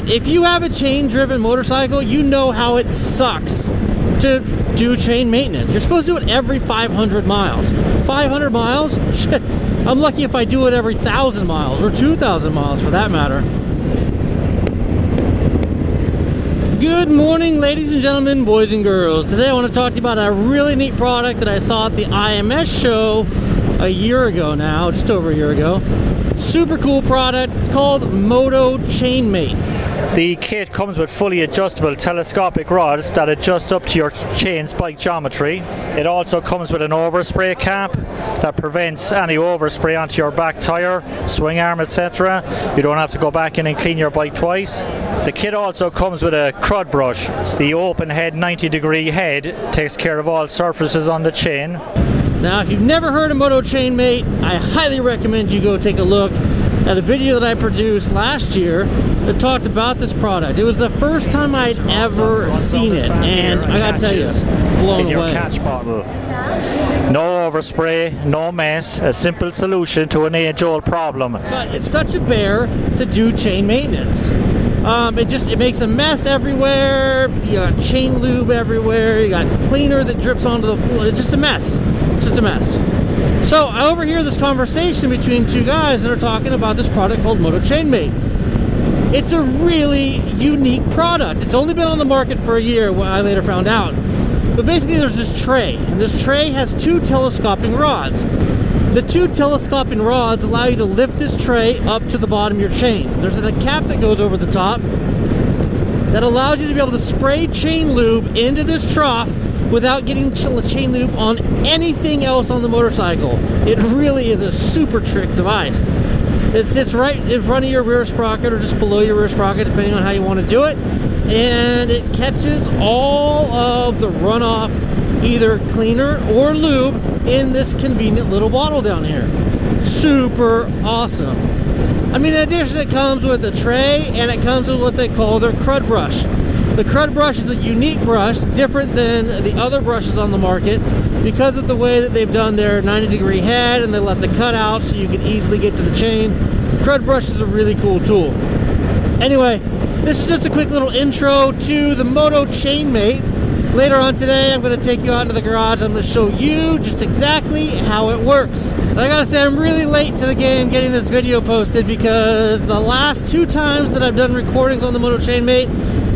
But if you have a chain-driven motorcycle, you know how it sucks to do chain maintenance. You're supposed to do it every 500 miles. 500 miles? Shit. I'm lucky if I do it every 1,000 miles or 2,000 miles for that matter. Good morning, ladies and gentlemen, boys and girls. Today I want to talk to you about a really neat product that I saw at the IMS show a year ago now, just over a year ago. Super cool product. It's called Moto Chain-Mate. The kit comes with fully adjustable telescopic rods that adjust up to your chain spike geometry. It also comes with an overspray cap that prevents any overspray onto your back tire, swing arm, etc. You don't have to go back in and clean your bike twice. The kit also comes with a crud brush. The open head 90-degree head takes care of all surfaces on the chain. Now, if you've never heard of Moto Chain-Mate, I highly recommend you go take a look at a video that I produced last year that talked about this product. It was the first time I'd ever seen it, and I gotta tell you, blown away. Catch bottle. No overspray, no mess, a simple solution to an age-old problem. But it's such a bear to do chain maintenance. It makes a mess everywhere. You got chain lube everywhere. You got cleaner that drips onto the floor. It's just a mess. It's just a mess. So I overhear this conversation between two guys that are talking about this product called Moto Chain-Mate. It's a really unique product. It's only been on the market for a year, what I later found out. But basically there's this tray, and this tray has two telescoping rods. The two telescoping rods allow you to lift this tray up to the bottom of your chain. There's a cap that goes over the top that allows you to be able to spray chain lube into this trough without getting chain lube on anything else on the motorcycle. It really is a super trick device. It sits right in front of your rear sprocket or just below your rear sprocket, depending on how you want to do it. And it catches all of the runoff, either cleaner or lube, in this convenient little bottle down here. Super awesome. I mean, in addition, it comes with a tray and it comes with what they call their crud brush. The crud brush is a unique brush, different than the other brushes on the market because of the way that they've done their 90-degree head and they left the cut out so you can easily get to the chain. Crud brush is a really cool tool. Anyway, this is just a quick little intro to the Moto Chain-Mate. Later on today, I'm going to take you out into the garage. I'm going to show you just exactly how it works. And I gotta say, I'm really late to the game getting this video posted because the last two times that I've done recordings on the Moto Chain-Mate,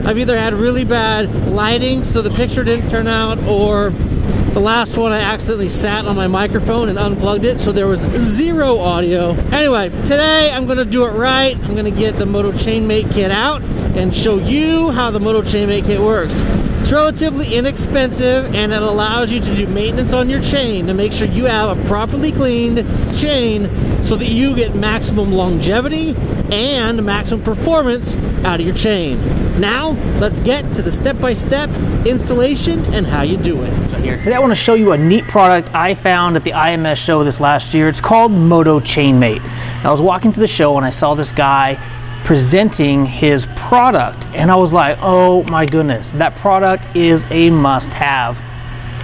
I've either had really bad lighting, so the picture didn't turn out, or the last one I accidentally sat on my microphone and unplugged it, so there was zero audio. Anyway, today I'm going to do it right. I'm going to get the Moto Chain-Mate kit out and show you how the Moto Chain-Mate kit works. It's relatively inexpensive and it allows you to do maintenance on your chain to make sure you have a properly cleaned chain so that you get maximum longevity and maximum performance out of your chain. Now, let's get to the step-by-step installation and how you do it. Here. Today I want to show you a neat product I found at the IMS show this last year. It's called Moto Chain-Mate. I was walking through the show and I saw this guy presenting his product and I was like, oh my goodness, that product is a must-have.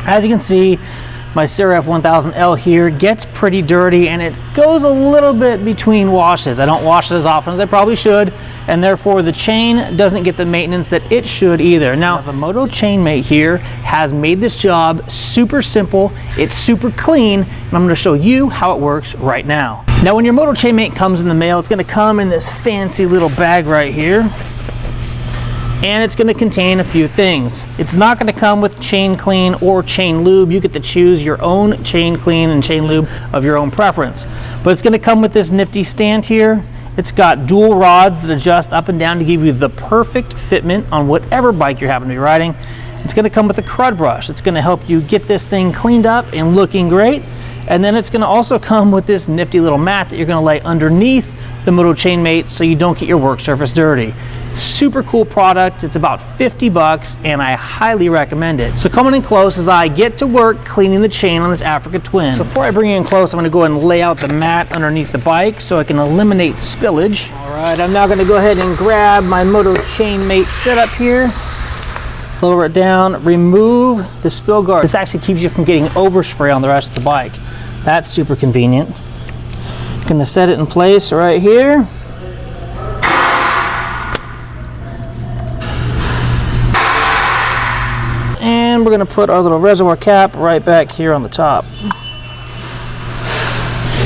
As you can see, my CRF 1000L here gets pretty dirty and it goes a little bit between washes. I don't wash it as often as I probably should, and therefore the chain doesn't get the maintenance that it should either. Now, the Moto Chain-Mate here has made this job super simple, it's super clean, and I'm gonna show you how it works right now. Now, when your Moto Chain-Mate comes in the mail, it's gonna come in this fancy little bag right here. And it's going to contain a few things. It's not going to come with chain clean or chain lube. You get to choose your own chain clean and chain lube of your own preference. But it's going to come with this nifty stand here. It's got dual rods that adjust up and down to give you the perfect fitment on whatever bike you're having to be riding. It's going to come with a crud brush. It's going to help you get this thing cleaned up and looking great. And then it's going to also come with this nifty little mat that you're going to lay underneath the Moto Chain-Mate so you don't get your work surface dirty. Super cool product. It's about 50 bucks and I highly recommend it. So coming in close as I get to work cleaning the chain on this Africa Twin. So before I bring you in close, I'm going to go ahead and lay out the mat underneath the bike so I can eliminate spillage. All right, I'm now going to go ahead and grab my Moto Chain-Mate setup here. Lower it down, remove the spill guard. This actually keeps you from getting overspray on the rest of the bike. That's super convenient. Gonna set it in place right here. then we're going to put our little reservoir cap right back here on the top.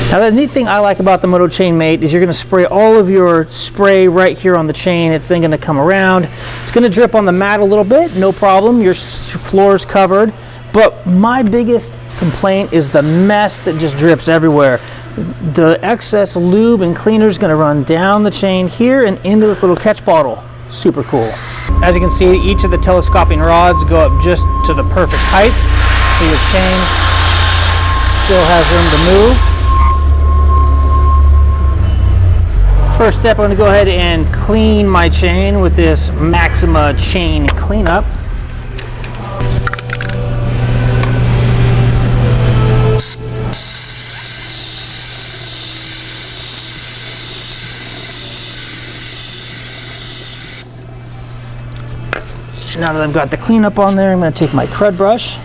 Now the neat thing I like about the Moto Chain-Mate is you're going to spray all of your spray right here on the chain. It's then going to come around. It's going to drip on the mat a little bit, no problem. Your floor is covered. But my biggest complaint is the mess that just drips everywhere. The excess lube and cleaner is going to run down the chain here and into this little catch bottle. Super cool. As you can see, each of the telescoping rods go up just to the perfect height, so your chain still has room to move. First step, I'm going to go ahead and clean my chain with this Maxima chain cleanup. Now that I've got the cleanup on there, I'm going to take my crud brush.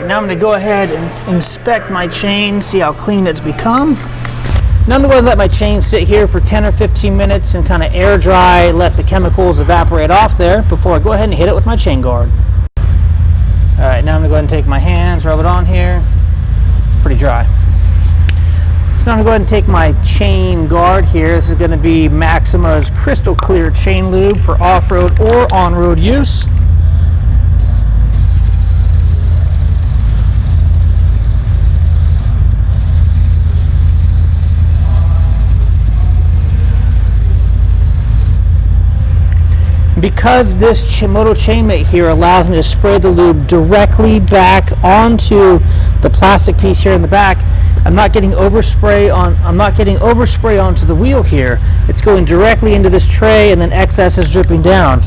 Now I'm going to go ahead and inspect my chain, see how clean it's become. Now I'm going to go ahead and let my chain sit here for 10 or 15 minutes and kind of air dry, let the chemicals evaporate off there before I go ahead and hit it with my chain guard. Alright, now I'm going to go ahead and take my hands, rub it on here. Pretty dry. So now I'm going to go ahead and take my chain guard here. This is going to be Maxima's crystal clear chain lube for off-road or on-road use. Because this Moto Chain-Mate here allows me to spray the lube directly back onto the plastic piece here in the back, I'm not getting overspray onto the wheel here. It's going directly into this tray and then excess is dripping down.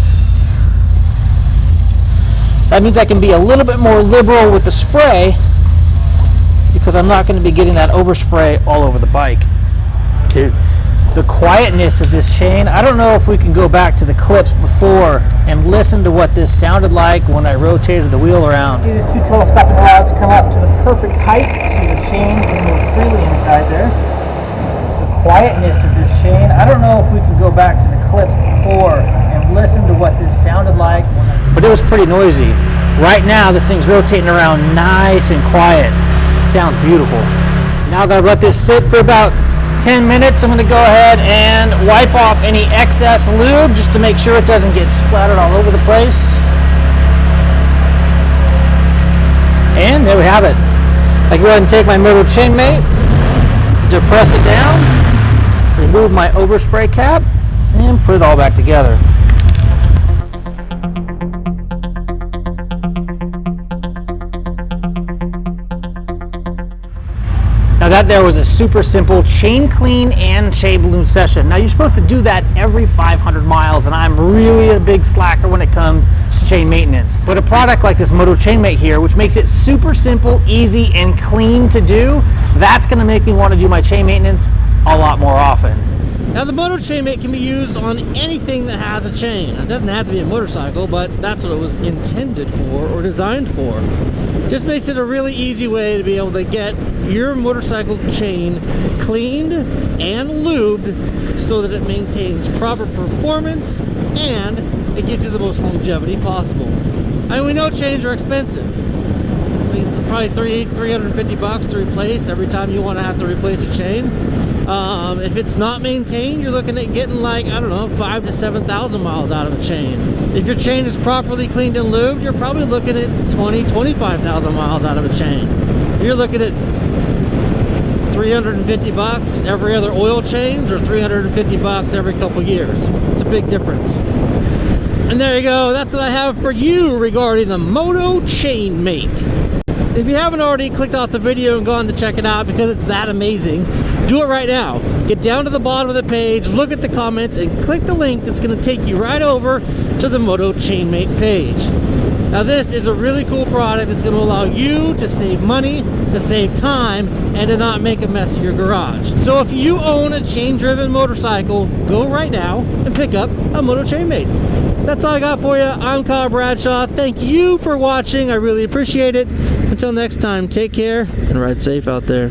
That means I can be a little bit more liberal with the spray because I'm not going to be getting that overspray all over the bike. Dude. The quietness of this chain, I don't know if we can go back to the clips before and listen to what this sounded like when I rotated the wheel around. See these two telescopic rods come up to the perfect height so the chain can move freely inside there. The quietness of this chain, I don't know if we can go back to the clips before and listen to what this sounded like, but it was pretty noisy. Right now this thing's rotating around nice and quiet. Sounds beautiful. Now that I've let this sit for about 10 minutes, I'm going to go ahead and wipe off any excess lube just to make sure it doesn't get splattered all over the place. And there we have it. I go ahead and take my Moto Chain-Mate, depress it down, remove my overspray cap, and put it all back together. Now that there was a super simple chain clean and chain balloon session. Now you're supposed to do that every 500 miles and I'm really a big slacker when it comes to chain maintenance. But a product like this Moto Chain-Mate here, which makes it super simple, easy, and clean to do, that's going to make me want to do my chain maintenance a lot more often. Now the Moto Chain-Mate can be used on anything that has a chain. It doesn't have to be a motorcycle, but that's what it was intended for or designed for. Just makes it a really easy way to be able to get your motorcycle chain cleaned and lubed so that it maintains proper performance and it gives you the most longevity possible. I mean, we know chains are expensive. I mean, it's probably $350 to replace every time you want to have to replace a chain. If it's not maintained, you're looking at getting like, I don't know, 5,000 to 7,000 miles out of a chain. If your chain is properly cleaned and lubed, you're probably looking at 20,000, 25,000 miles out of a chain. You're looking at $350 every other oil change or $350 every couple years. It's a big difference. And there you go, that's what I have for you regarding the Moto Chain-Mate. If you haven't already clicked off the video and gone to check it out because it's that amazing, do it right now. Get down to the bottom of the page, look at the comments, and click the link that's going to take you right over to the Moto Chain-Mate page. Now this is a really cool product that's going to allow you to save money, to save time, and to not make a mess of your garage. So if you own a chain-driven motorcycle, go right now and pick up a Moto Chain-Mate. That's all I got for you. I'm Kyle Bradshaw. Thank you for watching. I really appreciate it. Until next time, take care and ride safe out there.